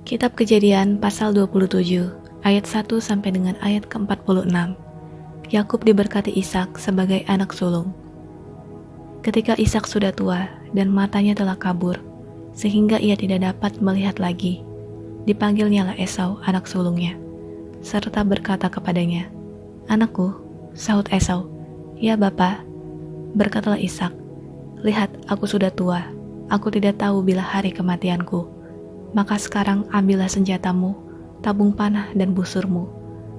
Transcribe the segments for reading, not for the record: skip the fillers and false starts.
Kitab Kejadian pasal 27 ayat 1 sampai dengan ayat ke-46. Yakub diberkati Ishak sebagai anak sulung. Ketika Ishak sudah tua dan matanya telah kabur, sehingga ia tidak dapat melihat lagi, dipanggilnyalah Esau anak sulungnya, serta berkata kepadanya, "Anakku," sahut Esau. "Ya Bapa," berkatalah Ishak, "lihat aku sudah tua, aku tidak tahu bila hari kematianku. Maka sekarang ambillah senjatamu, tabung panah dan busurmu.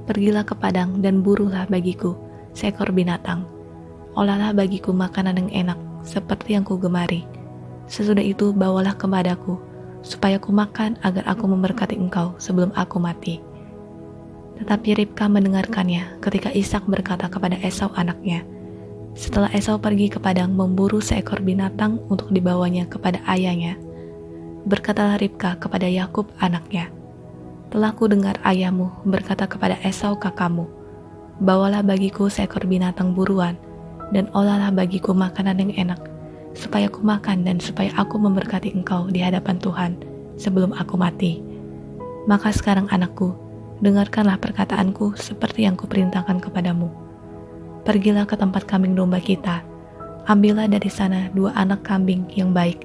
Pergilah ke padang dan burulah bagiku seekor binatang. Olahlah bagiku makanan yang enak seperti yang kugemari. Sesudah itu bawalah kepadaku, supaya ku makan agar aku memberkati engkau sebelum aku mati." Tetapi Ribka mendengarkannya ketika Ishak berkata kepada Esau anaknya. Setelah Esau pergi ke padang memburu seekor binatang untuk dibawanya kepada ayahnya, berkatalah Ribka kepada Yakub anaknya, "Telah ku dengar ayahmu berkata kepada Esau kakakmu, bawalah bagiku seekor binatang buruan, dan olahlah bagiku makanan yang enak, supaya ku makan dan supaya aku memberkati engkau di hadapan Tuhan sebelum aku mati. Maka sekarang anakku, dengarkanlah perkataanku seperti yang kuperintahkan kepadamu. Pergilah ke tempat kambing domba kita, ambillah dari sana 2 anak kambing yang baik,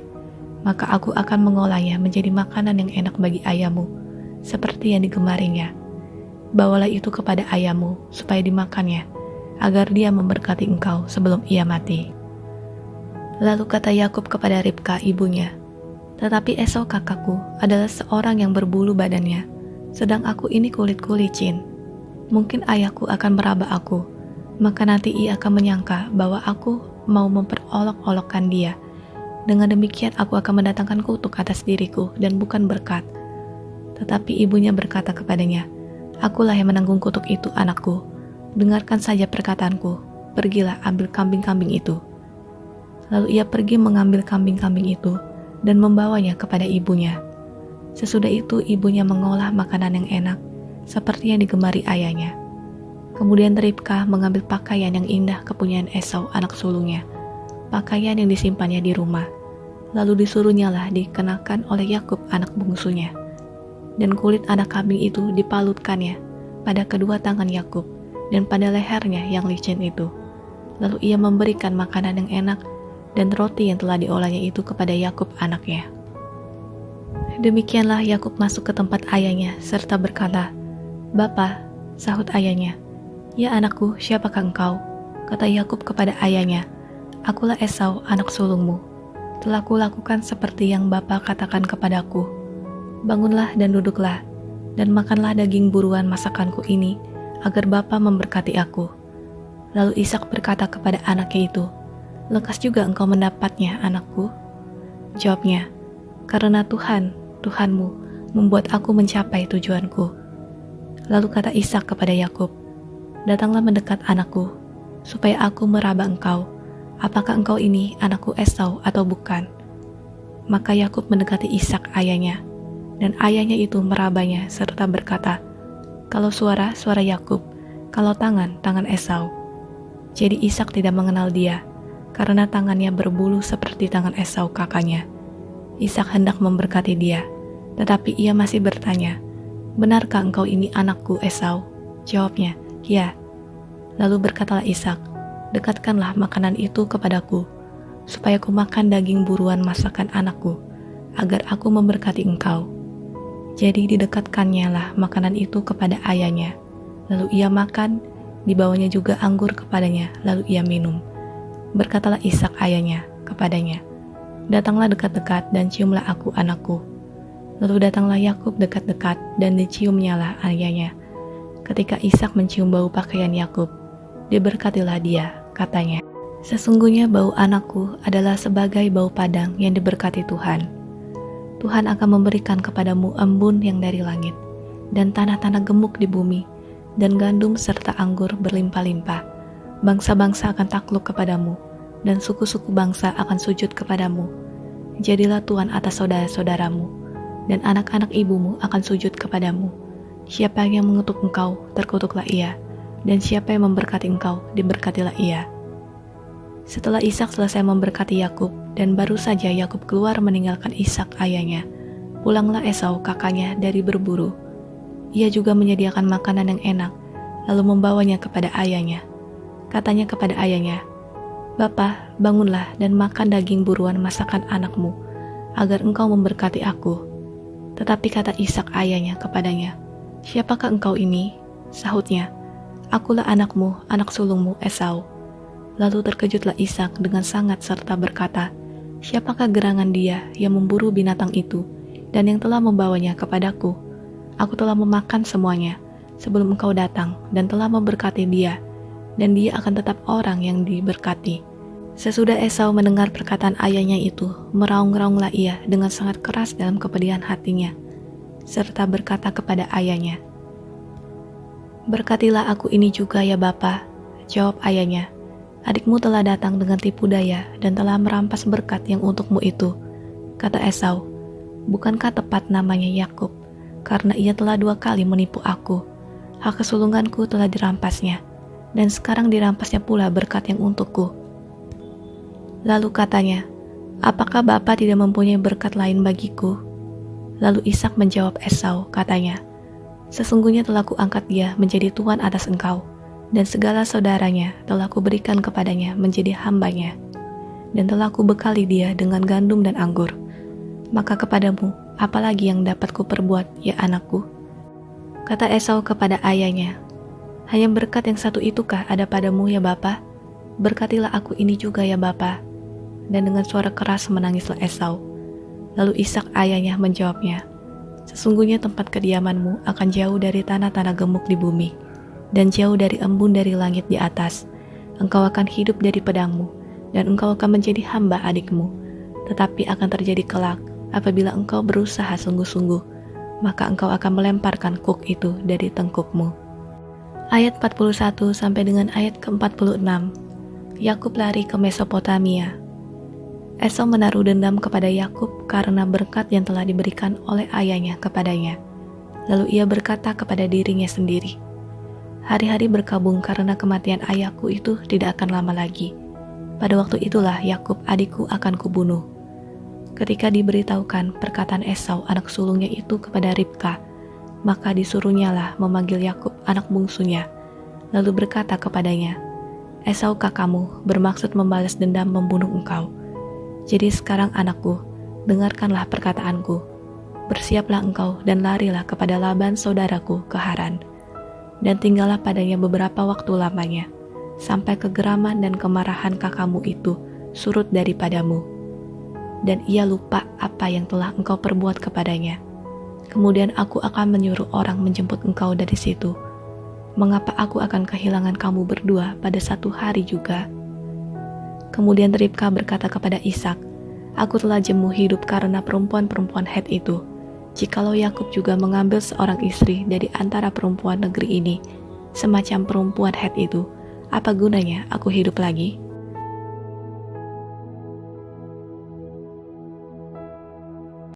maka aku akan mengolahnya menjadi makanan yang enak bagi ayahmu, seperti yang digemarinya. Bawalah itu kepada ayahmu, supaya dimakannya, agar dia memberkati engkau sebelum ia mati." Lalu kata Yakub kepada Ribka ibunya, "Tetapi Esau kakakku adalah seorang yang berbulu badannya, sedang aku ini kulitku licin. Mungkin ayahku akan meraba aku, maka nanti ia akan menyangka bahwa aku mau memperolok-olokkan dia. Dengan demikian aku akan mendatangkan kutuk atas diriku dan bukan berkat." Tetapi ibunya berkata kepadanya, "Akulah yang menanggung kutuk itu anakku. Dengarkan saja perkataanku, pergilah ambil kambing-kambing itu." Lalu ia pergi mengambil kambing-kambing itu dan membawanya kepada ibunya. Sesudah itu ibunya mengolah makanan yang enak, seperti yang digemari ayahnya. Kemudian Ribka mengambil pakaian yang indah kepunyaan Esau anak sulungnya, pakaian yang disimpannya di rumah, lalu disuruhnyalah dikenakan oleh Yakub anak bungsunya. Dan kulit anak kambing itu dipalutkannya pada kedua tangan Yakub dan pada lehernya yang licin itu. Lalu ia memberikan makanan yang enak dan roti yang telah diolahnya itu kepada Yakub anaknya. Demikianlah Yakub masuk ke tempat ayahnya serta berkata, "Bapa," sahut ayahnya. "Ya anakku, siapakah engkau?" Kata Yakub kepada ayahnya, "Akulah Esau anak sulungmu. Telah kulakukan seperti yang Bapa katakan kepadaku. Bangunlah dan duduklah, dan makanlah daging buruan masakanku ini, agar Bapa memberkati aku." Lalu Ishak berkata kepada anaknya itu, "Lekas juga engkau mendapatnya, anakku?" Jawabnya, "Karena Tuhan, Tuhanmu, membuat aku mencapai tujuanku." Lalu kata Ishak kepada Yakub, "Datanglah mendekat anakku, supaya aku meraba engkau, apakah engkau ini anakku Esau atau bukan?" Maka Yakub mendekati Ishak ayahnya, dan ayahnya itu merabanya serta berkata, "Kalau suara Yakub, kalau tangan Esau." Jadi Ishak tidak mengenal dia, karena tangannya berbulu seperti tangan Esau kakaknya. Ishak hendak memberkati dia, tetapi ia masih bertanya, "Benarkah engkau ini anakku Esau?" Jawabnya, "Ya." Lalu berkatalah Ishak, "Dekatkanlah makanan itu kepadaku, supaya ku makan daging buruan masakan anakku, agar aku memberkati engkau." Jadi didekatkannya lah makanan itu kepada ayahnya. Lalu ia makan, dibawanya juga anggur kepadanya, lalu ia minum. Berkatalah Ishak ayahnya kepadanya, "Datanglah dekat-dekat dan ciumlah aku anakku." Lalu datanglah Yakub dekat-dekat dan diciumnyalah ayahnya. Ketika Ishak mencium bau pakaian Yakub, diberkatilah dia, katanya, "Sesungguhnya bau anakku adalah sebagai bau padang yang diberkati Tuhan. Tuhan akan memberikan kepadamu embun yang dari langit, dan tanah-tanah gemuk di bumi, dan gandum serta anggur berlimpah-limpah. Bangsa-bangsa akan takluk kepadamu, dan suku-suku bangsa akan sujud kepadamu. Jadilah tuan atas saudara-saudaramu, dan anak-anak ibumu akan sujud kepadamu. Siapa yang mengutuk engkau, terkutuklah ia, dan siapa yang memberkati engkau, diberkatilah ia." Setelah Ishak selesai memberkati Yakub, dan baru saja Yakub keluar meninggalkan Ishak ayahnya, Pulanglah Esau kakaknya dari berburu. Ia juga menyediakan makanan yang enak, lalu membawanya kepada ayahnya. Katanya kepada ayahnya, "Bapa, bangunlah dan makan daging buruan masakan anakmu, agar engkau memberkati aku." Tetapi kata Ishak ayahnya kepadanya, "Siapakah engkau ini?" Sahutnya, "Akulah anakmu, anak sulungmu Esau." Lalu terkejutlah Ishak dengan sangat serta berkata, "Siapakah gerangan dia yang memburu binatang itu dan yang telah membawanya kepadaku? Aku telah memakan semuanya sebelum engkau datang dan telah memberkati dia, dan dia akan tetap orang yang diberkati." Sesudah Esau mendengar perkataan ayahnya itu, meraung-raunglah ia dengan sangat keras dalam kepedihan hatinya, serta berkata kepada ayahnya, "Berkatilah aku ini juga ya Bapa." Jawab ayahnya, "Adikmu telah datang dengan tipu daya dan telah merampas berkat yang untukmu itu." Kata Esau, "Bukankah tepat namanya Yakub, karena ia telah 2 kali menipu aku. Hak kesulunganku telah dirampasnya, dan sekarang dirampasnya pula berkat yang untukku." Lalu katanya, "Apakah Bapa tidak mempunyai berkat lain bagiku?" Lalu Ishak menjawab Esau, katanya, "Sesungguhnya telah kuangkat dia menjadi tuan atas engkau, dan segala saudaranya telah kuberikan kepadanya menjadi hambanya, dan telah kubekali dia dengan gandum dan anggur. Maka kepadamu, apalagi yang dapat kuperbuat, ya anakku?" Kata Esau kepada ayahnya, "Hanya berkat yang satu itukah ada padamu ya Bapa? Berkatilah aku ini juga ya Bapa." Dan dengan suara keras menangislah Esau. Lalu Ishak ayahnya menjawabnya, "Sesungguhnya tempat kediamanmu akan jauh dari tanah-tanah gemuk di bumi, dan jauh dari embun dari langit di atas. Engkau akan hidup dari pedangmu, dan engkau akan menjadi hamba adikmu. Tetapi akan terjadi kelak, apabila engkau berusaha sungguh-sungguh, maka engkau akan melemparkan kuk itu dari tengkukmu." Ayat 41 sampai dengan ayat ke-46. Yakub lari ke Mesopotamia. Esau menaruh dendam kepada Yakub karena berkat yang telah diberikan oleh ayahnya kepadanya. Lalu ia berkata kepada dirinya sendiri, "Hari-hari berkabung karena kematian ayahku itu tidak akan lama lagi. Pada waktu itulah Yakub adikku akan kubunuh." Ketika diberitahukan perkataan Esau anak sulungnya itu kepada Ribka, maka disuruhnyalah memanggil Yakub anak bungsunya, lalu berkata kepadanya, "Esau kakakmu bermaksud membalas dendam membunuh engkau. Jadi sekarang anakku, dengarkanlah perkataanku. Bersiaplah engkau dan larilah kepada Laban saudaraku ke Haran, dan tinggallah padanya beberapa waktu lamanya, sampai kegeraman dan kemarahan kakakmu itu surut daripadamu, dan ia lupa apa yang telah engkau perbuat kepadanya. Kemudian aku akan menyuruh orang menjemput engkau dari situ. Mengapa aku akan kehilangan kamu berdua pada satu hari juga?" Kemudian Ribka berkata kepada Ishak, "Aku telah jemu hidup karena perempuan-perempuan Het itu. Jikalau Yakub juga mengambil seorang istri dari antara perempuan negeri ini, semacam perempuan Het itu, apa gunanya aku hidup lagi?"